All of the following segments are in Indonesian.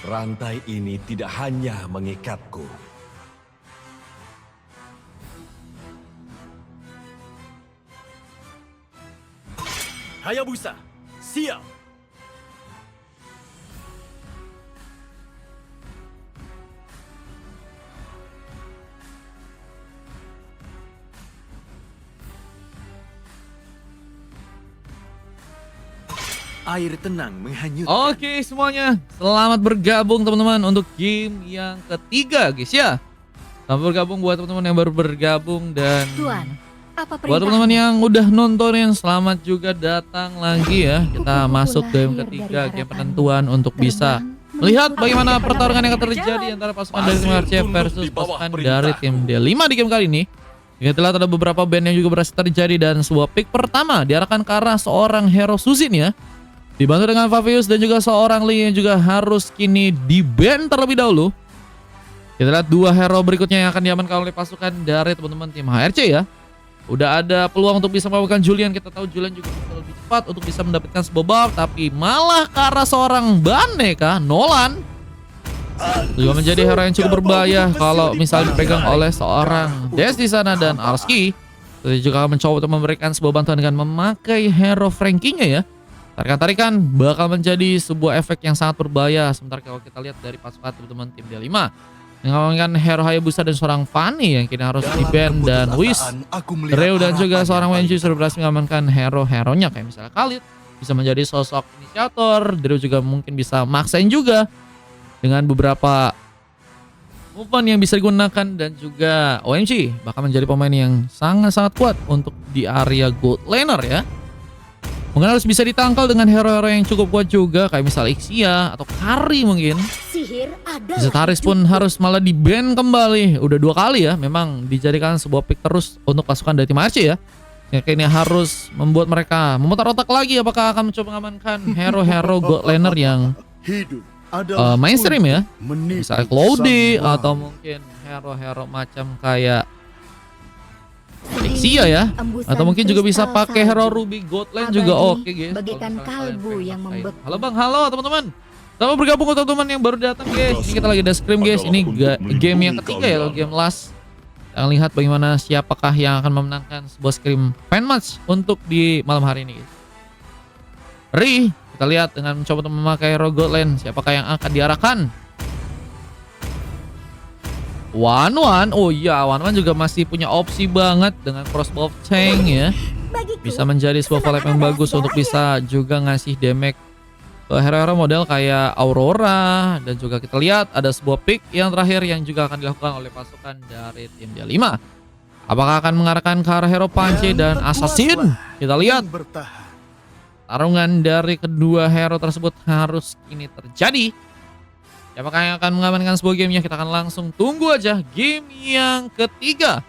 Rantai ini tidak hanya mengikatku. Hayabusa, siap! Air tenang menghanyutkan. Oke semuanya, selamat bergabung teman-teman untuk game yang ketiga guys ya. Selamat bergabung buat teman-teman yang baru bergabung dan Tuan, apa buat teman-teman yang udah nontonin, selamat juga datang lagi ya. Kita masuk game ketiga, game penentuan untuk bisa melihat bagaimana pertarungan yang akan terjadi antara pasukan dari tim RC versus pasukan dari tim D5 di game kali ini. Kita lihat ada beberapa band yang juga berhasil terjadi dan sebuah pick pertama diarahkan ke arah seorang hero Suzin ya. Dibantu dengan Favius dan juga seorang Lee yang juga harus kini di-ban terlebih dahulu. Kita lihat dua hero berikutnya yang akan diamankan oleh pasukan dari teman-teman tim HRC ya. Udah ada peluang untuk bisa melakukan Julian. Kita tahu Julian juga bisa lebih cepat untuk bisa mendapatkan sebuah buff. Tapi malah ke arah seorang Bane kah? Nolan juga menjadi hero yang cukup berbahaya kalau misalnya dipegang oleh seorang Des di sana dan Arski. Kita juga akan mencoba untuk memberikan sebuah bantuan dengan memakai hero Frankie-nya ya. Tarikan-tarikan bakal menjadi sebuah efek yang sangat berbahaya. Sementara kalau kita lihat dari pasukan teman-teman tim D5 mengamankan hero Hayabusa dan seorang Fanny yang kini harus di-ban dan Whis, Reo dan juga seorang Wenji sudah berhasil mengamankan hero-heronya kayak misalnya Khalid bisa menjadi sosok inisiator. Reo juga mungkin bisa maksain juga dengan beberapa movement yang bisa digunakan dan juga OMG bakal menjadi pemain yang sangat-sangat kuat untuk di area gold laner ya. Mungkin harus bisa ditangkal dengan hero-hero yang cukup kuat juga kayak misal Ixia atau Kari mungkin. Sihir adalah Zetaris pun harus malah di-ban kembali. Udah 2 kali ya memang dijadikan sebuah pick terus untuk pasukan dari tim Archie ya. Yang kayaknya harus membuat mereka memutar otak lagi apakah akan mencoba mengamankan hero-hero gold laner yang mainstream ya. Misalnya Cloudy atau mungkin hero-hero macam kayak Ixia ya, atau mungkin juga bisa pakai hero Ruby Godland juga oke guys. Bagaikan kalbu yang membeku. Halo bang, halo teman-teman. Selamat bergabung ke teman-teman yang baru datang guys. Ini kita lagi ada scrim guys. Ini game yang ketiga ya, game last. Kita lihat bagaimana siapakah yang akan memenangkan sebuah scrim fan match untuk di malam hari ini guys. Ri, kita lihat dengan mencoba untuk memakai hero Godland, siapakah yang akan diarahkan? Wan, oh iya Wan juga masih punya opsi banget dengan crossbow tank ya. Bisa menjadi sebuah collab yang bagus untuk bisa juga ngasih damage ke hero-hero model kayak Aurora. Dan juga kita lihat ada sebuah pick yang terakhir yang juga akan dilakukan oleh pasukan dari tim D5. Apakah akan mengarahkan ke arah hero Panche dan Assassin? Kita lihat tarungan dari kedua hero tersebut harus kini terjadi. Apakah yang akan mengamankan sebuah gamenya? Kita akan langsung tunggu aja game yang ketiga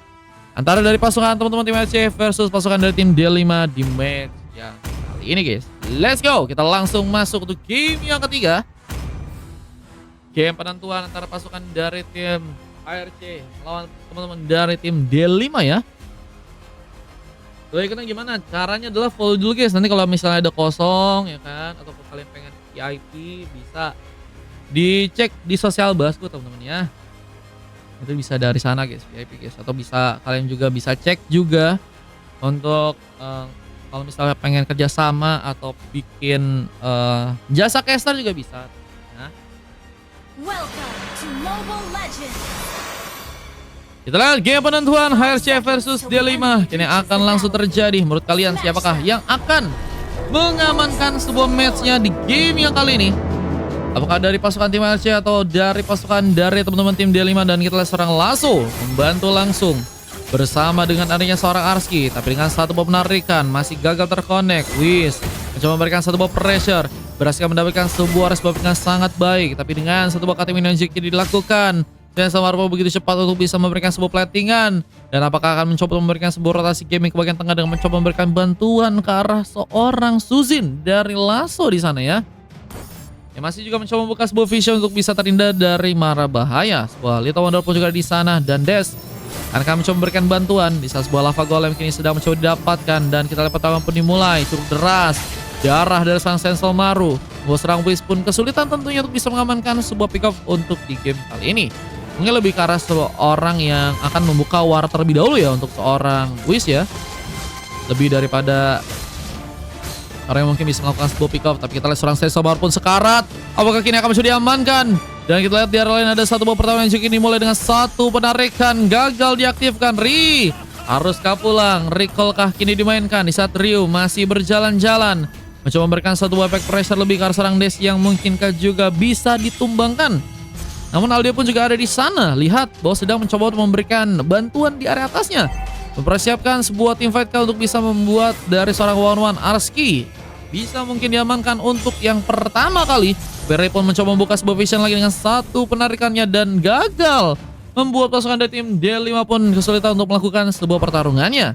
antara dari pasukan teman-teman tim RC versus pasukan dari tim D5 di match yang kali ini guys. Let's go, kita langsung masuk untuk game yang ketiga. Game penentuan antara pasukan dari tim ARC melawan teman-teman dari tim D5 ya. Ikutan gimana? Caranya adalah follow dulu guys. Nanti kalau misalnya ada kosong ya kan, atau kalian pengen VIP bisa dicek di sosial basku teman-teman ya. Itu bisa dari sana guys, VIP guys. Atau bisa kalian juga bisa cek juga untuk kalau misalnya pengen kerjasama atau bikin jasa caster juga bisa ya. Welcome to Mobile Legends. Kita lihat game penentuan HRC versus D5 kini akan langsung terjadi. Menurut kalian siapakah yang akan mengamankan sebuah matchnya di game yang kali ini? Apakah dari pasukan tim RC atau dari pasukan dari teman-teman tim D5? Dan kita lihat seorang Lasso membantu langsung bersama dengan adanya seorang Arski, tapi dengan satu buah penarikan masih gagal terkonek. Wis mencoba memberikan satu buah pressure, berhasil mendapatkan sebuah respon dengan sangat baik, tapi dengan satu buah KTM energi dilakukan dan sama Rupa begitu cepat untuk bisa memberikan sebuah platingan. Dan apakah akan mencoba memberikan sebuah rotasi gaming ke bagian tengah dengan mencoba memberikan bantuan ke arah seorang Suzin dari Lasso di sana ya. Yang masih juga mencoba membuka sebuah vision untuk bisa terhindar dari mara bahaya. Sebuah Little Wonder pun juga di sana dan Des akan mencoba memberikan bantuan di saat sebuah lava golem kini sedang mencoba didapatkan. Dan kita lihat pertarungan pun dimulai cukup deras. Darah dari sang Sensor Maru. Bos serang Wiz pun kesulitan tentunya untuk bisa mengamankan sebuah pick off untuk di game kali ini. Mungkin lebih ke arah seorang yang akan membuka war terlebih dahulu ya untuk seorang Wiz ya. Lebih daripada orang yang mungkin bisa melakukan sebuah pick off. Tapi kita lihat seorang Sensor Maru pun sekarat. Apakah kini akan bisa diamankan? Dan kita lihat di arah lain ada satu buah pertarungan yang juga dimulai dengan satu penarikan. Gagal diaktifkan. Ri haruskah pulang? Recall kah kini dimainkan di saat Ryu masih berjalan-jalan. Mencoba memberikan satu buah efek pressure lebih ke arah serang Des yang mungkinkah juga bisa ditumbangkan. Namun Aldia pun juga ada di sana. Lihat bahwa sedang mencoba untuk memberikan bantuan di area atasnya. Mempersiapkan sebuah team fight kah untuk bisa membuat dari seorang one-one Arski bisa mungkin diamankan untuk yang pertama kali. Berry pun mencoba membuka sebuah vision lagi dengan satu penarikannya dan gagal. Membuat pasukan dari tim D5 pun kesulitan untuk melakukan sebuah pertarungannya.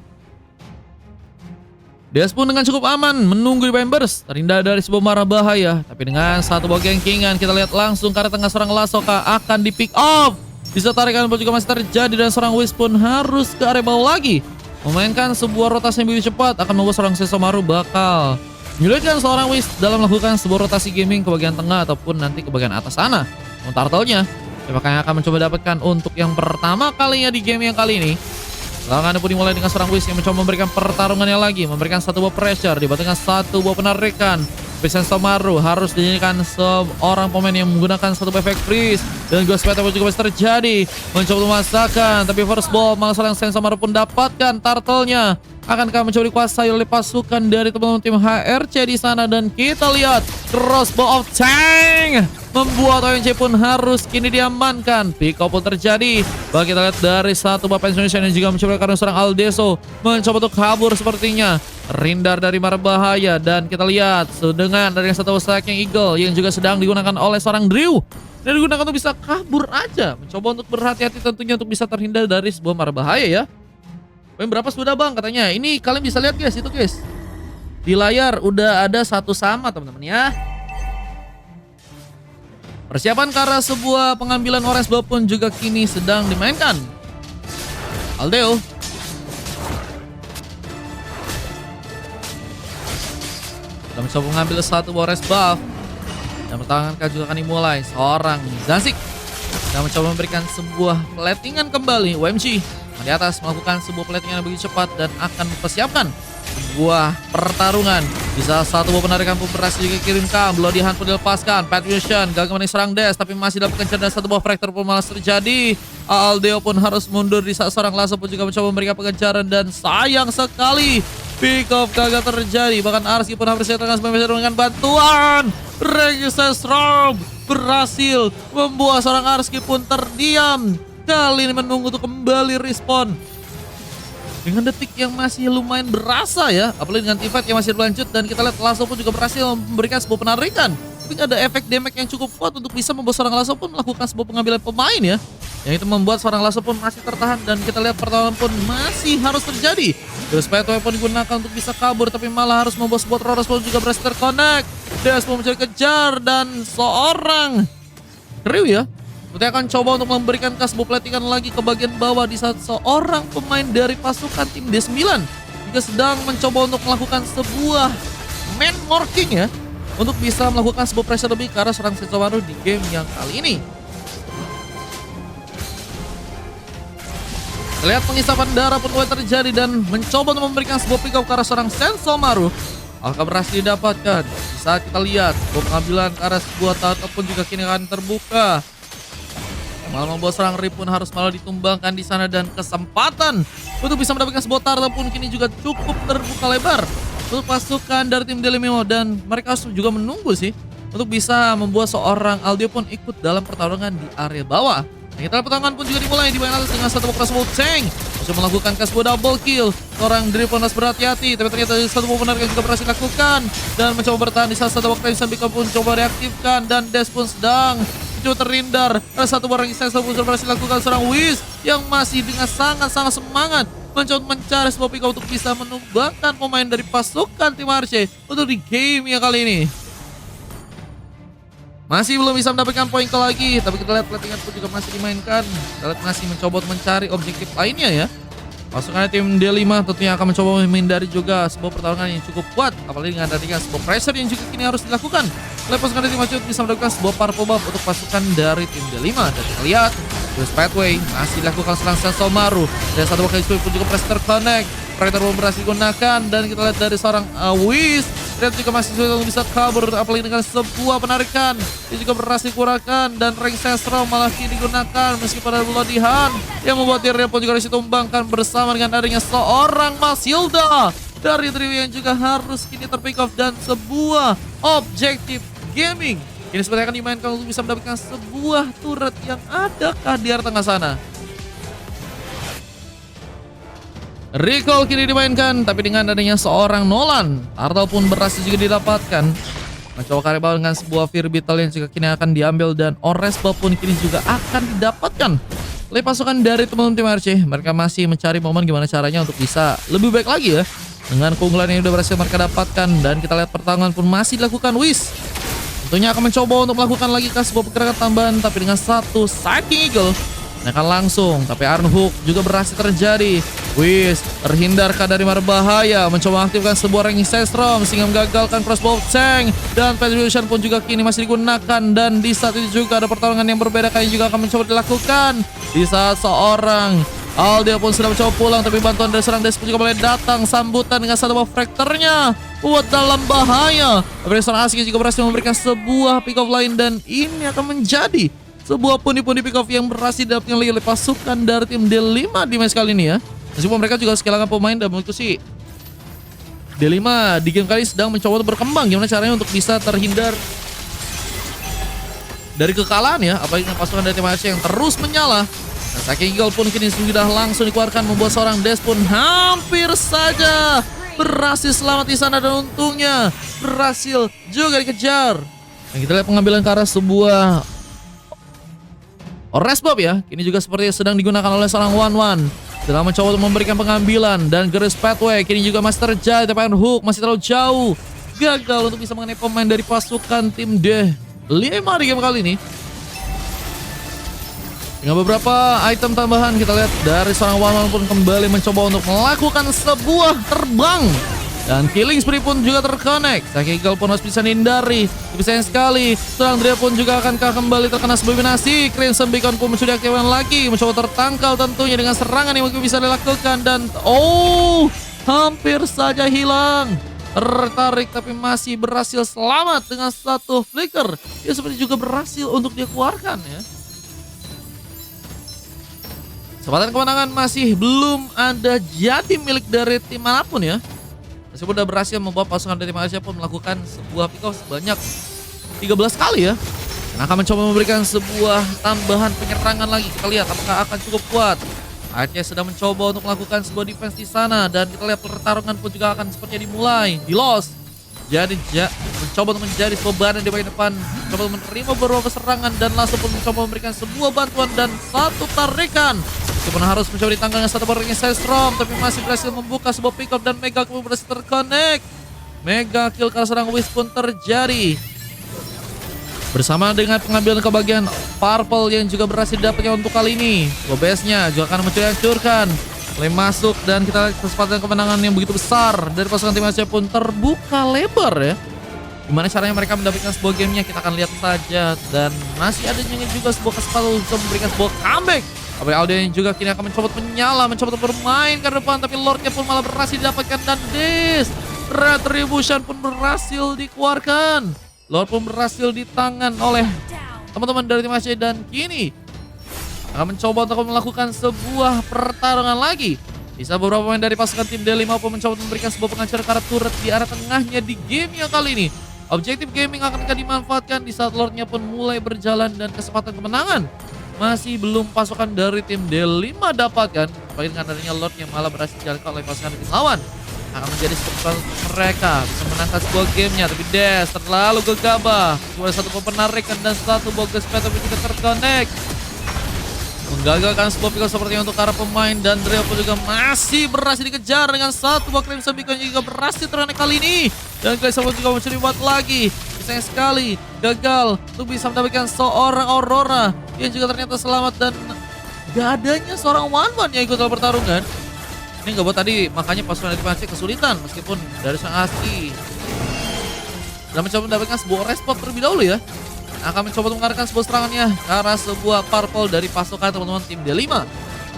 Des pun dengan cukup aman menunggu di Embers, terhindar dari sebuah marah bahaya. Tapi dengan satu buah gengkingan kita lihat langsung ke arah tengah seorang Lasoka akan di pick off. Bisa tarikan pun juga masih terjadi dan seorang Wiz pun harus ke area bawah lagi. Memainkan sebuah rotasi yang lebih cepat akan membuat seorang Sesomaru bakal menyulitkan seorang Wiz dalam melakukan sebuah rotasi gaming ke bagian tengah ataupun nanti ke bagian atas sana. Turtle-nya apakah yang akan mencoba dapatkan untuk yang pertama kalinya di game yang kali ini. Serangan pun dimulai dengan seorang Wiz yang mencoba memberikan pertarungannya lagi. Memberikan satu buah pressure dibantu dengan satu buah penarikan. Sensor Maru harus dijadikan seorang pemain yang menggunakan satu buah efek freeze. Dan Ghost Peta pun juga masih terjadi. Mencoba memasakkan. Tapi first ball malah seorang Sensor Maru pun dapatkan turtle-nya. Akankah mencoba dikuasai oleh pasukan dari teman-teman tim HRC di sana. Dan kita lihat crossbow of tank membuat ONC pun harus kini diamankan. Pick up pun terjadi. Bahkan kita lihat dari satu buah pensionation yang juga mencoba karena seorang Aldeso mencoba untuk kabur sepertinya. Rindar dari marah bahaya dan kita lihat dengan dari satu yang Eagle yang juga sedang digunakan oleh seorang Drew. Dan digunakan untuk bisa kabur aja. Mencoba untuk berhati-hati tentunya untuk bisa terhindar dari sebuah marah bahaya ya. Poin berapa sudah bang katanya. Ini kalian bisa lihat guys itu guys. Di layar udah ada satu sama teman-teman ya. Persiapan ke arah sebuah pengambilan orange ball pun juga kini sedang dimainkan. Aldeo. Sudah mencoba mengambil satu orange buff. Dan pertarungan juga akan dimulai. Seorang Zanzik dan mencoba memberikan sebuah platingan kembali. UMG di atas melakukan sebuah platingan yang begitu cepat dan akan mempersiapkan sebuah pertarungan. Bisa satu buah penarikan pun berhasil juga kirimkan. Bloody Hand pun dilepaskan. Patricia gagal serang Des tapi masih dapat kejar dan satu buah fracture pun malah terjadi. Aldeo pun harus mundur di saat seorang Lasso pun juga mencoba memberikan pengejaran dan sayang sekali pick off gagal terjadi. Bahkan Arski pun harus dengan dengan bantuan. Regis Rob berhasil membuat seorang Arski pun terdiam. Kali ini menunggu untuk kembali respon. Dengan detik yang masih lumayan berasa ya. Apalagi dengan teamfight yang masih berlanjut. Dan kita lihat Lasso pun juga berhasil memberikan sebuah penarikan. Tapi ada efek damage yang cukup kuat untuk bisa membuat seorang Lasso pun melakukan sebuah pengambilan pemain ya. Yang itu membuat seorang Lasso pun masih tertahan. Dan kita lihat pertarungan pun masih harus terjadi. Terus Pathway pun digunakan untuk bisa kabur. Tapi malah harus membuat sebuah Roros pun juga berhasil terconnect. Des pun mencari kejar. Dan seorang Ryu ya. Kita akan coba untuk memberikan kasbo platingan lagi ke bagian bawah di saat seorang pemain dari pasukan tim D9 juga sedang mencoba untuk melakukan sebuah man marking ya. Untuk bisa melakukan sebuah pressure lebih ke arah seorang Sensomaru di game yang kali ini. Lihat pengisapan darah pun mulai terjadi dan mencoba untuk memberikan sebuah pick up ke arah seorang Sensomaru. Apakah berhasil didapatkan? Di saat kita lihat pengambilan ke arah sebuah turtle pun juga kini akan terbuka. Malah membuat serang Rip pun harus malah ditumbangkan di sana dan kesempatan untuk bisa mendapatkan sebuah turtle pun kini juga cukup terbuka lebar untuk pasukan dari tim Delimimo dan mereka harus juga menunggu sih untuk bisa membuat seorang Aldio pun ikut dalam pertarungan di area bawah. Nah, kita pertarungan pun juga dimulai di bagian atas dengan satu crossbow tank untuk melakukan kasbo double kill. Seorang Drip pun harus berhati-hati tapi ternyata satu buah penarik yang juga berhasil dilakukan dan mencoba bertahan di saat satu waktu yang Bika pun coba reaktifkan dan Des pun sedang terhindar. Ada satu barang yang saya pun berhasil dilakukan seorang Wiz yang masih dengan sangat-sangat semangat mencoba mencari sebuah pick untuk bisa menumbangkan pemain dari pasukan tim Arce untuk di game yang kali ini. Masih belum bisa mendapatkan poin ke lagi, tapi kita lihat platingan pun juga masih dimainkan. Kita lihat masih mencoba untuk mencari objektif lainnya ya. Pasukan tim D5 tentunya akan mencoba menghindari juga sebuah pertarungan yang cukup kuat, apalagi dengan adanya sebuah pressure yang juga kini harus dilakukan oleh pasukan dari tim Macut bisa mendapatkan sebuah purple buff untuk pasukan dari tim D5. Dan kita lihat Chris Pathway masih dilakukan serang Sensomaru dan satu kali pun juga pressure terconnect. Predator belum berhasil digunakan dan kita lihat dari seorang Whis dan juga masih sulit untuk bisa kabur, apalagi dengan sebuah penarikan dia juga berhasil kurangkan dan ring sensor malah kini digunakan meski pada pelatihan yang membuat dirinya pun juga ditumbangkan bersama dengan adanya seorang Masilda dari trio yang juga harus kini terpick off dan sebuah objektif gaming ini sebenarnya akan dimainkan untuk bisa mendapatkan sebuah turret yang adakah di arah tengah sana. Recall kini dimainkan, tapi dengan adanya seorang Nolan, Turtle pun berhasil juga didapatkan. Mencoba karibau dengan sebuah Fear Beetle yang juga kini akan diambil dan Ores Buff pun kini juga akan didapatkan oleh pasukan dari teman-teman tim RC. Mereka masih mencari momen gimana caranya untuk bisa lebih baik lagi ya dengan keunggulan yang sudah berhasil mereka dapatkan. Dan kita lihat pertarungan pun masih dilakukan. Whis tentunya akan mencoba untuk melakukan lagi sebuah pergerakan tambahan, tapi dengan satu Psychic Eagle akan langsung, tapi Iron Hook juga berhasil terjadi. Whis terhindarkan dari bahaya, mencoba aktifkan sebuah Ranging Sestrom sehingga menggagalkan crossbow tank dan Petrification pun juga kini masih digunakan. Dan di saat itu juga ada pertarungan yang berbeda yang juga akan mencoba dilakukan di saat seorang Aldia pun sudah mencoba pulang, tapi bantuan dari seorang Des pun juga mulai datang, sambutan dengan satu buff Fractornya buat dalam bahaya. Tapi seorang Asik juga berhasil memberikan sebuah pick off lain dan ini akan menjadi sebuah pundi-pundi pick off yang berhasil didapatkan oleh pasukan dari tim D5 di match kali ini ya. Meskipun mereka juga kehilangan pemain dan menurutku sih D5 di game kali sedang mencoba untuk berkembang gimana caranya untuk bisa terhindar dari kekalahan ya, apalagi dengan pasukan dari tim AFC yang terus menyala. Nah, Psychic Eagle pun kini sudah langsung dikeluarkan membuat seorang Des pun hampir saja berhasil selamat di sana dan untungnya berhasil juga dikejar. Dan kita lihat pengambilan ke arah sebuah Ores Buff ya, kini juga sepertinya sedang digunakan oleh seorang Wan dalam mencoba untuk memberikan pengambilan. Dan Chris Pathway kini juga masih terjadi, tapi Iron Hook masih terlalu jauh, gagal untuk bisa mengenai pemain dari pasukan tim D5 di game kali ini. Dengan beberapa item tambahan kita lihat dari seorang Wan pun kembali mencoba untuk melakukan sebuah terbang. Dan Killing Spree pun juga terconnect. Psychic Eagle pun harus bisa hindari. Tapi sayang sekali seorang Drea pun juga akankah kembali terkena sebuah binasi. Crimson Beacon pun sudah diaktifkan lagi, mencoba tertangkal tentunya dengan serangan yang mungkin bisa dilakukan. Dan hampir saja hilang, tertarik tapi masih berhasil selamat dengan satu flicker. Dia seperti juga berhasil untuk dia keluarkan ya. Kesempatan kemenangan masih belum ada jadi milik dari tim manapun ya. Meskipun sudah berhasil membawa pasukan dari Malaysia pun melakukan sebuah pick off sebanyak 13 kali ya. Dan akan mencoba memberikan sebuah tambahan penyerangan lagi. Kita lihat apakah akan cukup kuat. Akhirnya sedang mencoba untuk melakukan sebuah defense di sana. Dan kita lihat pertarungan pun juga akan sepertinya dimulai. Di loss. Jadi mencoba untuk menjadi sebuah badan di bagian depan. Mencoba menerima beberapa serangan dan langsung pun mencoba memberikan sebuah bantuan dan satu tarikan. Meskipun harus mencoba ditangkal dengan satu Ranging Sestrom, tapi masih berhasil membuka sebuah pick up dan Mega Kill berhasil terconnect. Mega Kill karena serang Whis pun terjadi. Bersama dengan pengambilan kebagian Purple yang juga berhasil didapatnya untuk kali ini. Base-nya juga akan mencoba hancurkan. Mulai masuk dan kita lihat kesempatan kemenangan yang begitu besar dari pasukan tim Asia pun terbuka lebar ya. Gimana caranya mereka mendapatkan sebuah gamenya kita akan lihat saja. Dan masih ada juga sebuah kesempatan untuk memberikan sebuah comeback. Apalagi Alden juga kini akan mencoba menyala, mencoba bermain ke depan, tapi Lordnya pun malah berhasil didapatkan dan Dis Retribution pun berhasil dikeluarkan. Lord pun berhasil di tangan oleh teman-teman dari tim Aceh dan kini akan mencoba untuk melakukan sebuah pertarungan lagi. Bisa beberapa pemain dari pasukan tim D5 pun mencoba memberikan sebuah penghancuran karat turret di arah tengahnya di game yang kali ini. Objektif gaming akan dimanfaatkan di saat Lordnya pun mulai berjalan dan kesempatan kemenangan masih belum pasukan dari tim D5 dapatkan. Apalagi dengan adanya Lord yang malah berhasil dijalankan oleh pasukan tim lawan. Akan menjadi kesempatan mereka bisa menangkan sebuah gamenya. Tapi Des terlalu gegabah. Cuma satu penarikan dan satu bogus peto juga terconnect. Menggagalkan sebuah pick seperti untuk para pemain. Dan Drea pun juga masih berhasil dikejar dengan satu buah Crimson Beacon yang juga berhasil terconnect kali ini. Dan Crimson pun juga mencuri buat lagi. Sayang sekali gagal untuk bisa mendapatkan seorang Aurora yang juga ternyata selamat dan gak adanya seorang Wan yang ikut dalam pertarungan. Ini nggak buat tadi, makanya pasukan dari Marche kesulitan meskipun dari sang Aski sudah mencoba mendapatkan sebuah respon terlebih dahulu ya. Akan mencoba untuk mengarahkan sebuah serangannya ke arah sebuah purple dari pasukan teman-teman tim D5.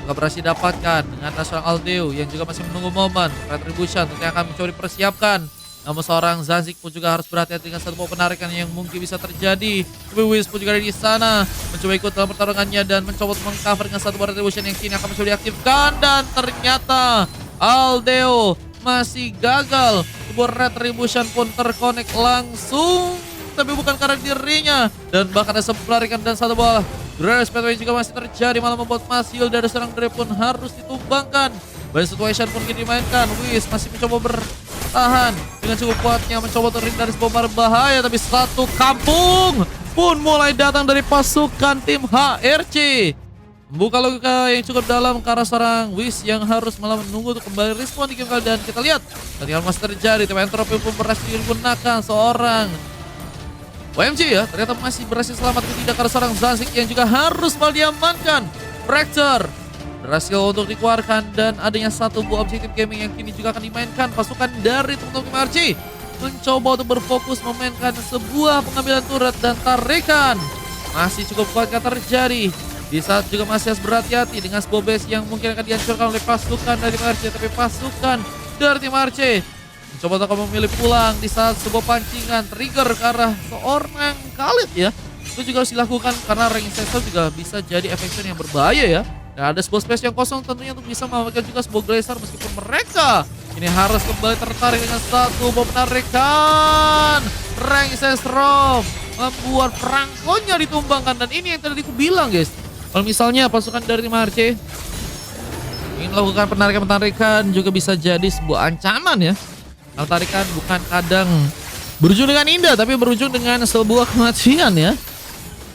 Juga berhasil dapatkan dengan seorang Aldeo yang juga masih menunggu momen retribution tentunya akan mencoba dipersiapkan. Namun seorang Zazik pun juga harus berhati-hati dengan satu buah penarikan yang mungkin bisa terjadi. Tapi Wiz pun juga ada di sana mencoba ikut dalam pertarungannya dan mencoba untuk mengcover dengan satu buah retribution yang kini akan mencoba diaktifkan. Dan ternyata Aldeo masih gagal. Sebuah retribution pun terkonek langsung, tapi bukan karena dirinya. Dan bahkan ada sebuah penarikan dan satu buah Grace Pathway juga masih terjadi, malah membuat Masil dari serang Dre pun harus ditumbangkan. Banyak situation pun kini dimainkan. Wiz masih mencoba bertahan dengan cukup kuatnya, mencoba terhindar dari sebuah berbahaya. Tapi satu kampung pun mulai datang dari pasukan tim HRC. Membuka logika yang cukup dalam ke arah seorang Wiz yang harus malah menunggu untuk kembali respon di game kali. Dan kita lihat ketika masih terjadi, tim Entropy pun berhasil digunakan seorang OMG ya, ternyata masih berhasil selamat tidak karena seorang Zazik yang juga harus malah diamankan. Fracture berhasil untuk dikeluarkan dan adanya satu buah objektif gaming yang kini juga akan dimainkan. Pasukan dari teman-teman MRC mencoba untuk berfokus memainkan sebuah pengambilan turret dan tarikan. Masih cukup kuat terjadi. Di saat juga masih harus berhati-hati dengan sebuah base yang mungkin akan dihancurkan oleh pasukan dari MRC. Tapi pasukan dari tim MRC mencoba untuk memilih pulang di saat sebuah pancingan trigger ke arah seorang Khalid ya. Itu juga harus dilakukan karena rank sensor juga bisa jadi efek yang berbahaya ya. Dan ada sebuah space yang kosong tentunya untuk bisa memanfaatkan juga sebuah glacier meskipun mereka ini harus kembali tertarik dengan satu bom penarikan. Rank sensor membuat perangkonya ditumbangkan dan ini yang tadi aku bilang guys. Kalau misalnya pasukan dari tim HRC ingin melakukan penarikan juga bisa jadi sebuah ancaman ya. Tarikan bukan kadang berujung dengan indah, tapi berujung dengan sebuah kematian ya.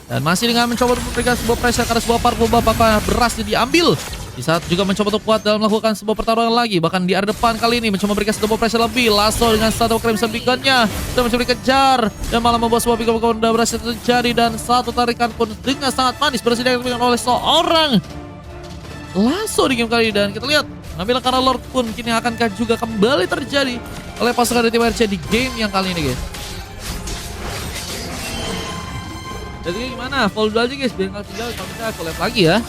Dan masih dengan mencoba untuk memberikan sebuah pressure karena sebuah parkour apakah berhasil diambil. Di saat juga mencoba untuk kuat dalam melakukan sebuah pertarungan lagi. Bahkan di area depan kali ini mencoba memberikan sebuah pressure lebih. Lasso dengan satu Crimson Beacon-nya sudah mencoba dikejar dan malah membuat sebuah beacon sudah berhasil terjadi. Dan satu tarikan pun dengan sangat manis berhasil diambil oleh seorang Lasso di game kali ini. Dan kita lihat pengambilan karena Lord pun kini akankah juga kembali terjadi oleh pasukan dari tim RC di game yang kali ini guys. Jadi gimana? Follow dulu aja guys biar nggak tinggal kalau bisa collab lagi ya.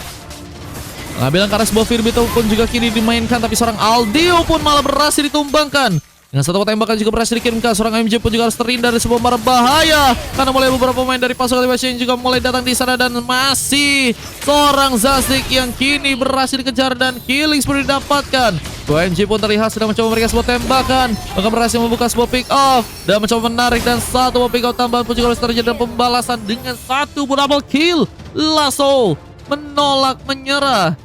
Pengambilan karena sebuah Firbito pun juga kini dimainkan, tapi seorang Aldeo pun malah berhasil ditumbangkan. Dengan satu tembakan juga berhasil dikirimkan. Seorang MJ pun juga harus terhindar dari sebuah berbahaya karena mulai beberapa pemain dari pasukan tim RC yang juga mulai datang di sana. Dan masih seorang Zazik yang kini berhasil dikejar dan killing spree didapatkan. OMG pun terlihat sedang mencoba memberikan sebuah tembakan, bahkan berhasil membuka sebuah pick off dan mencoba menarik, dan satu pick off tambahan pun juga harus terjadi dan pembalasan dengan satu double kill. Lasso menolak menyerah.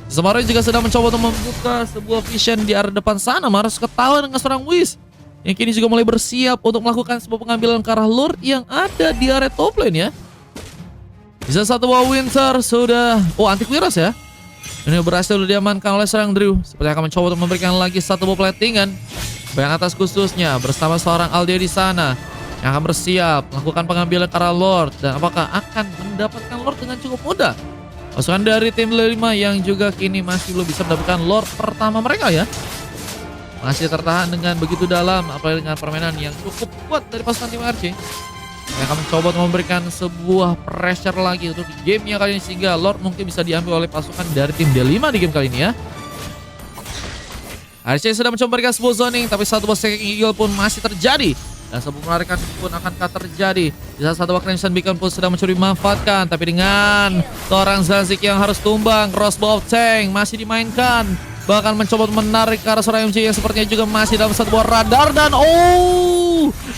Semarang juga sedang mencoba untuk membuka sebuah vision di arah depan sana. Harus ketawa dengan seorang Wiz yang kini juga mulai bersiap untuk melakukan sebuah pengambilan ke arah Lord yang ada di area top lane ya. Bisa satu buah Winter sudah anti-virus ya. Ini berhasil diamankan oleh seorang Drew. Seperti akan mencoba untuk memberikan lagi satu buah platingan bagian atas khususnya bersama seorang Aldeo di sana yang akan bersiap melakukan pengambilan ke arah Lord. Dan apakah akan mendapatkan Lord dengan cukup mudah? Pasukan dari tim 5 yang juga kini masih belum bisa mendapatkan Lord pertama mereka ya. Masih tertahan dengan begitu dalam, apalagi dengan permainan yang cukup kuat dari pasukan tim RC. Yang akan mencoba untuk memberikan sebuah pressure lagi untuk di gamenya kali ini, sehingga Lord mungkin bisa diambil oleh pasukan dari tim D5 di game kali ini ya. RC sudah mencoba memberikan sebuah zoning, tapi satu boss Eagle pun masih terjadi. Dan sebuah penarikan pun akankah terjadi. Di saat satu Crimson Beacon pun sudah mencoba dimanfaatkan, tapi dengan seorang Zazik yang harus tumbang. Crossbow of Tank masih dimainkan, bahkan mencoba menarik ke arah seorang MJ yang sepertinya juga masih dalam satu buah radar. Dan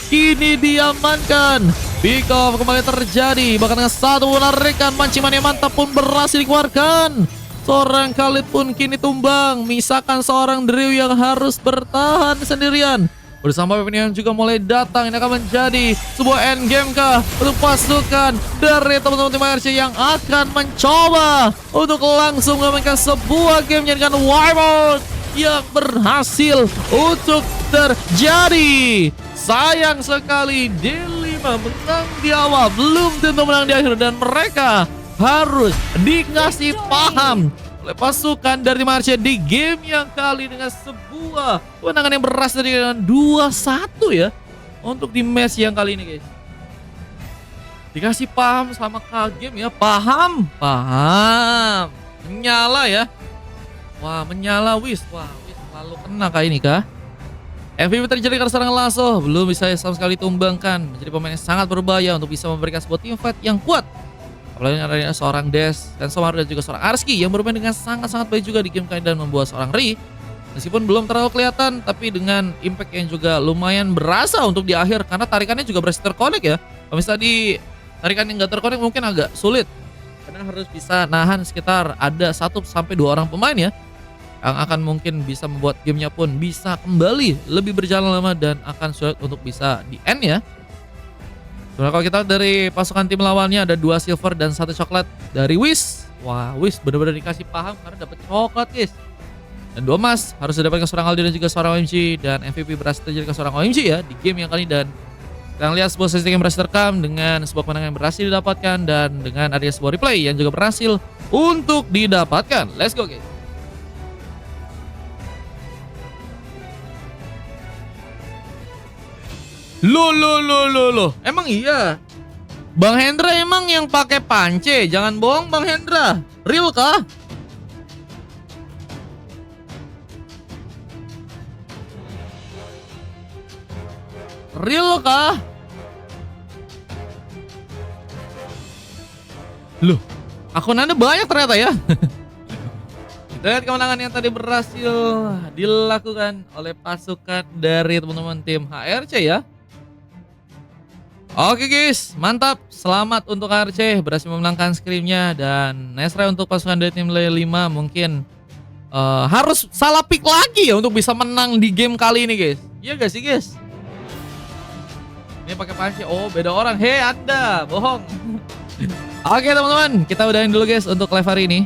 kini diamankan. Pick off kembali terjadi, bahkan dengan satu penarikan manciman yang mantap pun berhasil dikeluarkan. Seorang Khalid pun kini tumbang, misalkan seorang Drew yang harus bertahan sendirian. Bersama pemain yang juga mulai datang, ini akan menjadi sebuah endgame kah untuk pasukan dari teman-teman tim RC yang akan mencoba untuk langsung memainkan sebuah game dengan wipeout yang berhasil untuk terjadi. Sayang sekali D5 menang di awal, belum tentu menang di akhir, dan mereka harus dikasih paham oleh pasukan dari tim ARC di game yang kali dengan sebuah kemenangan yang berhasil dengan 2-1 ya untuk di match yang kali ini guys. Dikasih paham sama Kagem ya, paham. Menyala ya. Wah, menyala Wis. Wah, Wis lalu kena kali ini kah? MVP terjadi karena serangan Lasso belum bisa sama sekali tumbangkan. Menjadi pemain yang sangat berbahaya untuk bisa memberikan sebuah team fight yang kuat. Apalagi ada seorang Des dan Somaru dan juga seorang Arski yang bermain dengan sangat-sangat baik juga di game kali dan membuat seorang Ri meskipun belum terlalu kelihatan tapi dengan impact yang juga lumayan berasa untuk di akhir karena tarikannya juga berhasil terkonek ya. Kalau misalnya di tarikan yang nggak terkonek mungkin agak sulit karena harus bisa nahan sekitar ada 1-2 orang pemain ya yang akan mungkin bisa membuat gamenya pun bisa kembali lebih berjalan lama dan akan sulit untuk bisa di end ya. Sebenarnya kalau kita dari pasukan tim lawannya ada 2 silver dan 1 coklat dari Wis. Wah, Wis benar-benar dikasih paham karena dapat coklat guys. Dan 2 emas harus didapatkan seorang Aldi dan juga seorang OMG dan MVP berhasil terjadi ke seorang OMG ya di game yang kali dan kita lihat sebuah statistik yang berhasil terekam dengan sebuah kemenangan yang berhasil didapatkan dan dengan adanya sebuah replay yang juga berhasil untuk didapatkan. Let's go guys. Loh. Emang iya? Bang Hendra emang yang pakai pance? Jangan bohong Bang Hendra. Real kah? Real kah? Loh, akun Anda banyak ternyata ya. Kita lihat kemenangan yang tadi berhasil dilakukan oleh pasukan dari teman-teman tim HRC ya. Oke guys, mantap. Selamat untuk HRC berhasil memenangkan scrimnya dan nice try untuk pasukan dari tim Lay 5 mungkin harus salah pick lagi ya untuk bisa menang di game kali ini guys. Iya gak sih guys? Ini pakai panci. Oh, beda orang. Hei Anda, bohong. Oke teman-teman, kita udahin dulu guys untuk live hari ini.